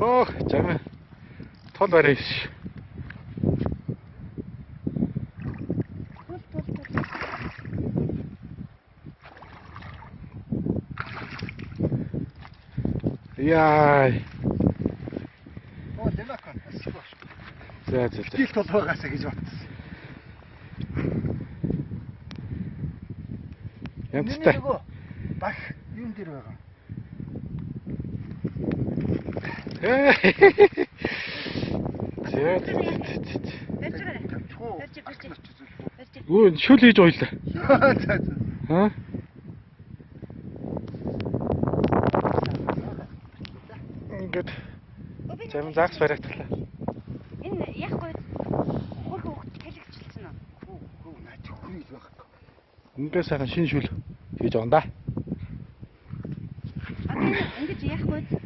Оо, жамаа. Тол барайш. Яа. Оо, дэмэкон. За. Стил тол байгаасаа гэж бодсон. Янзтай. Бах юм дээр байгаа. Өө, шүл хийж ойлаа. Аа? Ингээд. Зам загс баригдлаа. Энэ яахгүй хөрхөн хөвгт талигчилсан уу? Хөө наач хөрийг байгаа. Ингээд сайхан шинэ шүл хийж байгаа юм да. Ингэж яахгүй